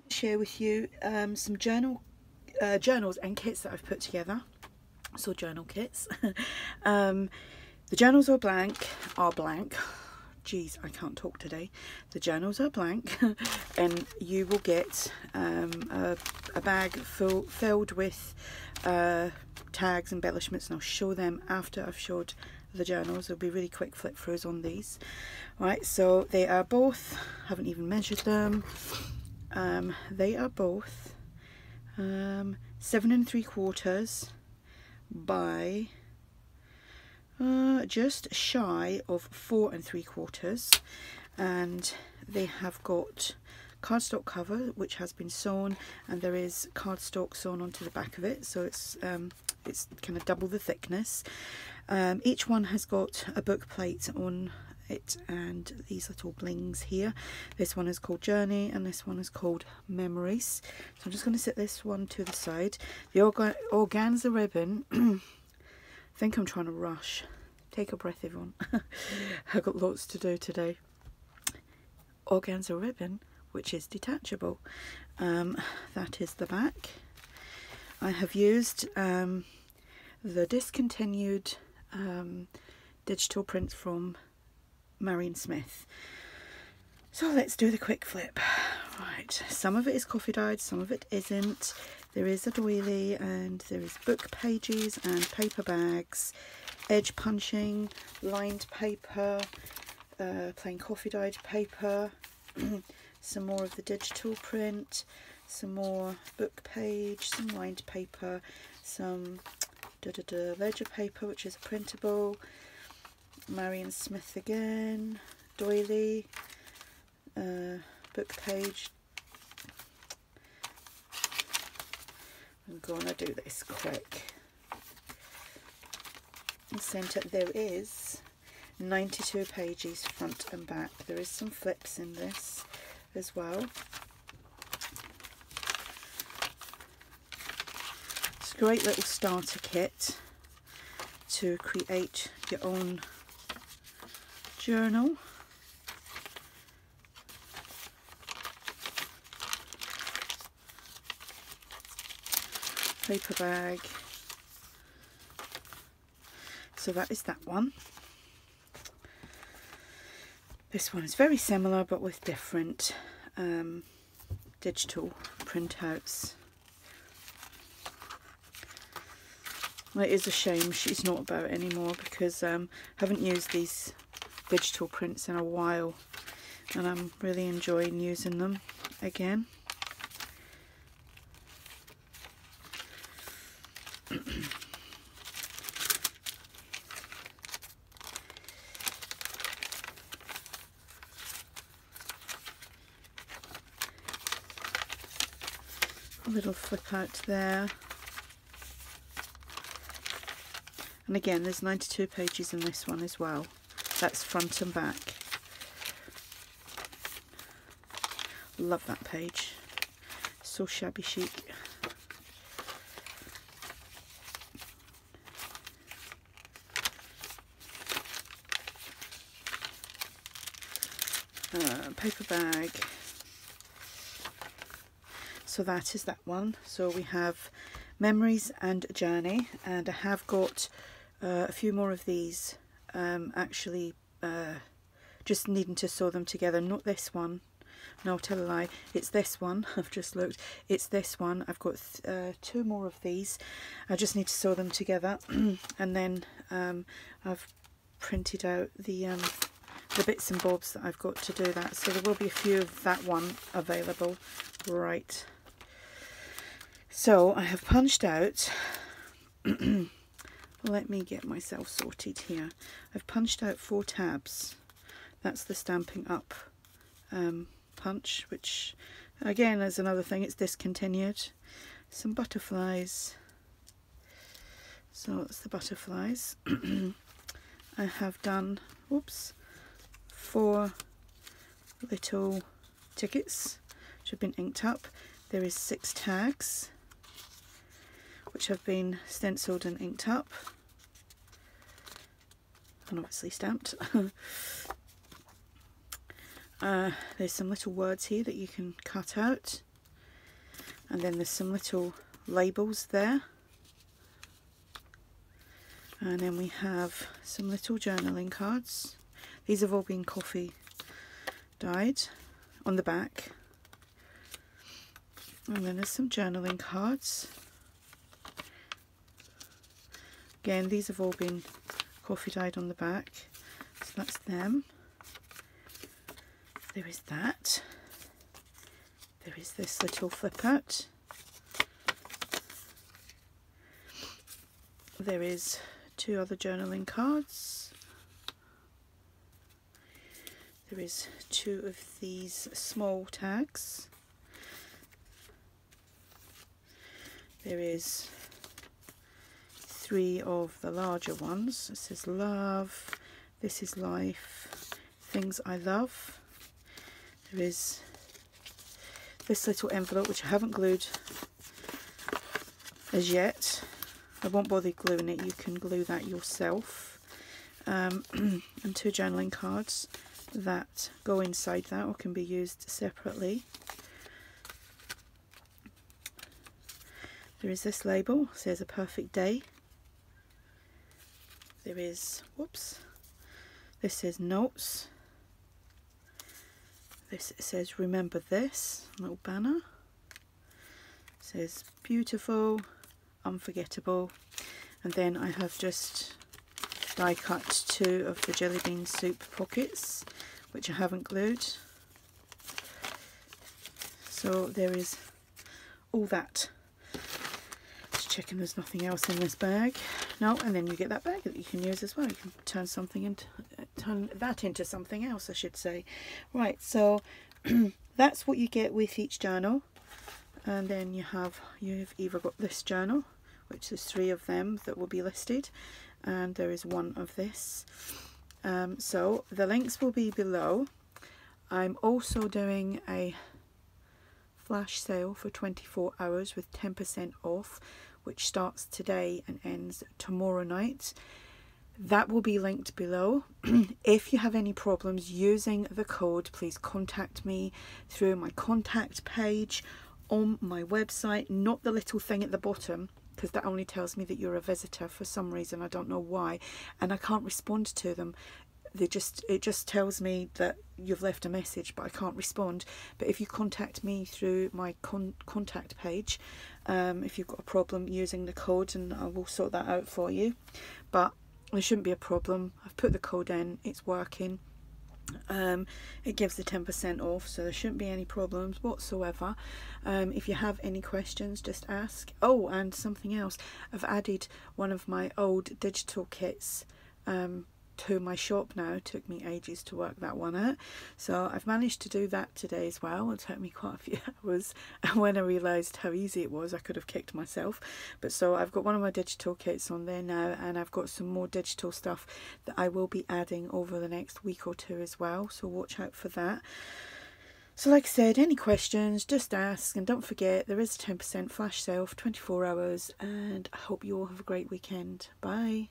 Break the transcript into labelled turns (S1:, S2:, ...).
S1: Share with you some journals and kits that I've put together. So journal kits. The journals are blank. Geez, I can't talk today. The journals are blank, and you will get a bag filled with tags, embellishments, and I'll show them after I've showed the journals. There'll be really quick flip throughs on these. Right, so they are both, haven't even measured them. They are both 7 3/4 by just shy of 4 3/4, and they have got cardstock cover which has been sewn, and there is cardstock sewn onto the back of it, so it's kind of double the thickness. Each one has got a book plate on it and these little blings here. This one is called Journey and this one is called Memories. So I'm just going to set this one to the side. The organza ribbon, I think I'm trying to rush. Take a breath, everyone. I've got lots to do today. Organza ribbon, which is detachable. That is the back. I have used the discontinued digital print from Marion Smith. So let's do the quick flip. Right, some of it is coffee dyed, some of it isn't. There is a doily and there is book pages and paper bags, edge punching, lined paper, plain coffee dyed paper, some more of the digital print, some more book page, some lined paper, some ledger paper which is printable, Marion Smith again, doily, book page. I'm gonna do this quick. In centre there is 92 pages front and back. There is some flips in this as well. It's a great little starter kit to create your own journal. Paper bag. So that is that one. This one is very similar but with different digital printouts. It is a shame she's not about anymore because I haven't used these digital prints in a while and I'm really enjoying using them again. A little flip out there. And again, there's 92 pages in this one as well. That's front and back. Love that page. So shabby chic. Paper bag. So that is that one. So we have Memories and Journey, and I have got a few more of these actually just needing to sew them together. Not this one, no, I'll tell a lie, it's this one. I've just looked, it's this one. I've got 2 more of these. I just need to sew them together and then I've printed out the bits and bobs that I've got to do that, so there will be a few of that one available. Right, so I have punched out let me get myself sorted here. I've punched out 4 tabs. That's the Stampin' Up punch, which again is another thing, it's discontinued. Some butterflies, so that's the butterflies. I have done, whoops, 4 little tickets which have been inked up. There is 6 tags which have been stenciled and inked up and obviously stamped. There's some little words here that you can cut out, and then there's some little labels there, and then we have some little journaling cards. These have all been coffee dyed on the back, and then there's some journaling cards. Again, these have all been coffee dyed on the back, so that's them. There is that. There is this little flip out. There is 2 other journaling cards. There is 2 of these small tags. There is 3 of the larger ones. It says love, this is life, things I love. There is this little envelope which I haven't glued as yet. I won't bother gluing it, you can glue that yourself. And 2 journaling cards that go inside that or can be used separately. There is this label, it says a perfect day. There is, whoops, this says notes. This says remember this, little banner. It says beautiful, unforgettable. And then I have just die cut 2 of the jelly bean soup pockets, which I haven't glued. So there is all that. Just checking there's nothing else in this bag. No, and then you get that bag that you can use as well. You can turn that into something else, I should say. Right, so that's what you get with each journal. And then you've either got this journal, which there's 3 of them that will be listed, and there is 1 of this. So the links will be below. I'm also doing a flash sale for 24 hours with 10% off, which starts today and ends tomorrow night. That will be linked below. If you have any problems using the code, please contact me through my contact page on my website, not the little thing at the bottom, because that only tells me that you're a visitor for some reason. I don't know why, and I can't respond to them. It just tells me that you've left a message, but I can't respond. But if you contact me through my contact page, if you've got a problem using the code, and I will sort that out for you. But there shouldn't be a problem. I've put the code in, it's working. It gives the 10% off, so there shouldn't be any problems whatsoever. If you have any questions, just ask. Oh, and something else, I've added one of my old digital kits to my shop now. It took me ages to work that one out, so I've managed to do that today as well. It took me quite a few hours, and when I realised how easy it was, I could have kicked myself. But so I've got one of my digital kits on there now, and I've got some more digital stuff that I will be adding over the next week or 2 as well, so watch out for that. So like I said, any questions, just ask, and don't forget there is a 10% flash sale for 24 hours, and I hope you all have a great weekend. Bye.